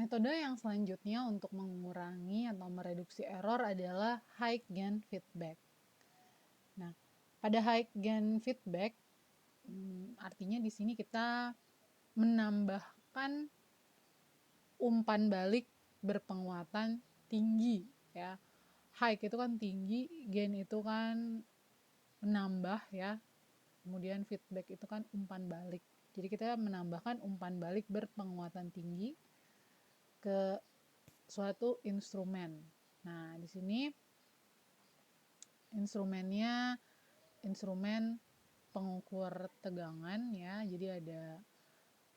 Metode yang selanjutnya untuk mengurangi atau mereduksi error adalah high gain feedback. Nah, pada high gain feedback artinya di sini kita menambahkan umpan balik berpenguatan tinggi ya. High itu kan tinggi, gain itu kan menambah ya. Kemudian feedback itu kan umpan balik. Jadi kita menambahkan umpan balik berpenguatan tinggi ke suatu instrumen. Nah, di sini instrumennya instrumen pengukur tegangan ya. Jadi ada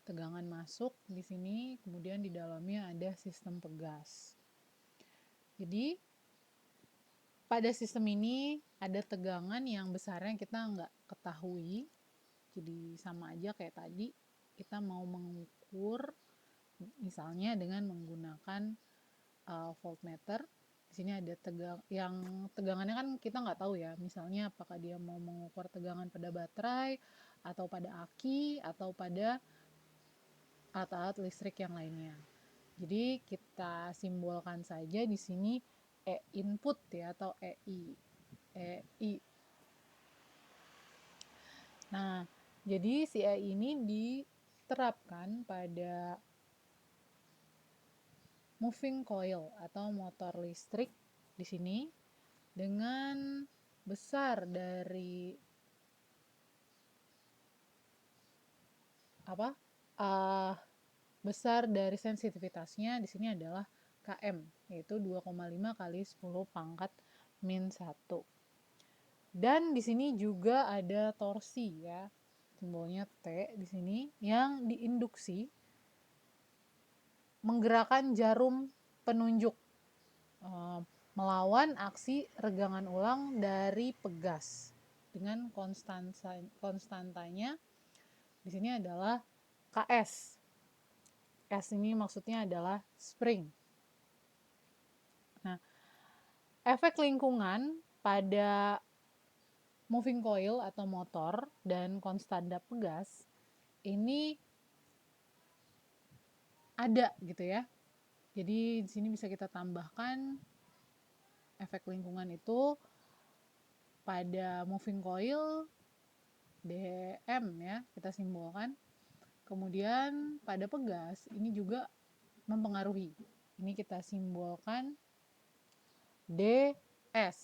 tegangan masuk di sini, kemudian di dalamnya ada sistem pegas. Jadi pada sistem ini ada tegangan yang besarnya kita nggak ketahui. Jadi sama aja kayak tadi, kita mau mengukur misalnya dengan menggunakan voltmeter. Di sini ada tegangannya kan kita nggak tahu ya. Misalnya apakah dia mau mengukur tegangan pada baterai atau pada aki atau pada alat-alat listrik yang lainnya. Jadi kita simbolkan saja di sini E input ya atau EI. EI. Nah, jadi si EI ini diterapkan pada moving coil atau motor listrik di sini dengan besar dari besar dari sensitivitasnya di sini adalah km, yaitu 2,5 kali 10 pangkat min 1. Dan di sini juga ada torsi ya, simbolnya T di sini yang diinduksi menggerakkan jarum penunjuk melawan aksi regangan ulang dari pegas dengan konstantanya di sini adalah Ks. S ini maksudnya adalah spring. Nah, efek lingkungan pada moving coil atau motor dan konstanta pegas ini ada gitu ya. Jadi di sini bisa kita tambahkan efek lingkungan itu pada moving coil dm ya, kita simbolkan. Kemudian pada pegas ini juga mempengaruhi. Ini kita simbolkan ds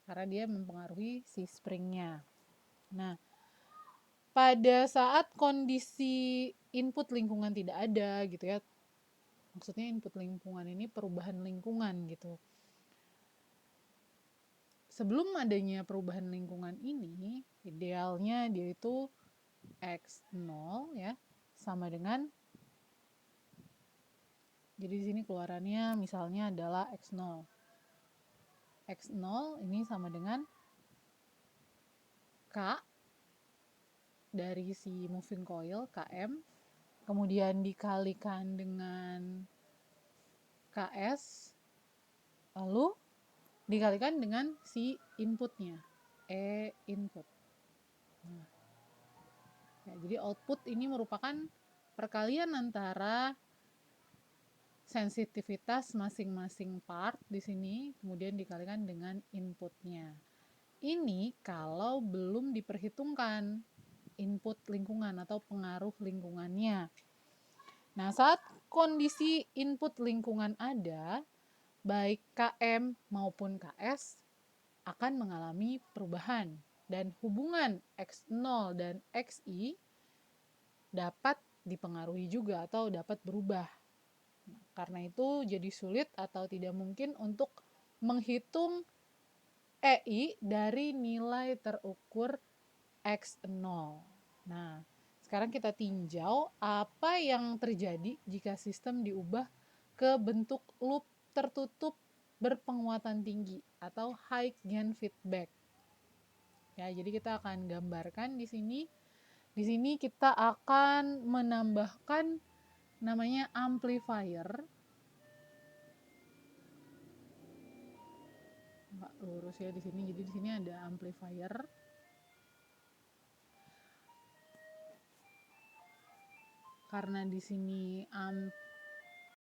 karena dia mempengaruhi si springnya. Nah, pada saat kondisi input lingkungan tidak ada gitu ya, maksudnya input lingkungan ini perubahan lingkungan gitu. Sebelum adanya perubahan lingkungan ini, idealnya dia itu X0 ya, sama dengan, jadi di sini keluarannya misalnya adalah X0. X0 ini sama dengan K dari si moving coil, Km, kemudian dikalikan dengan Ks, lalu dikalikan dengan si inputnya, E input. Nah, ya, jadi output ini merupakan perkalian antara sensitivitas masing-masing part di sini, kemudian dikalikan dengan inputnya. Ini kalau belum diperhitungkan input lingkungan atau pengaruh lingkungannya. Nah, saat kondisi input lingkungan ada, baik Km maupun Ks akan mengalami perubahan dan hubungan X0 dan Xi dapat dipengaruhi juga atau dapat berubah. Karena itu jadi sulit atau tidak mungkin untuk menghitung EI dari nilai terukur X0. Nah, sekarang kita tinjau apa yang terjadi jika sistem diubah ke bentuk loop tertutup berpenguatan tinggi atau high gain feedback. Ya, jadi kita akan gambarkan di sini. Di sini kita akan menambahkan namanya amplifier. Nggak lurus ya di sini. Jadi di sini ada amplifier. Karena di sini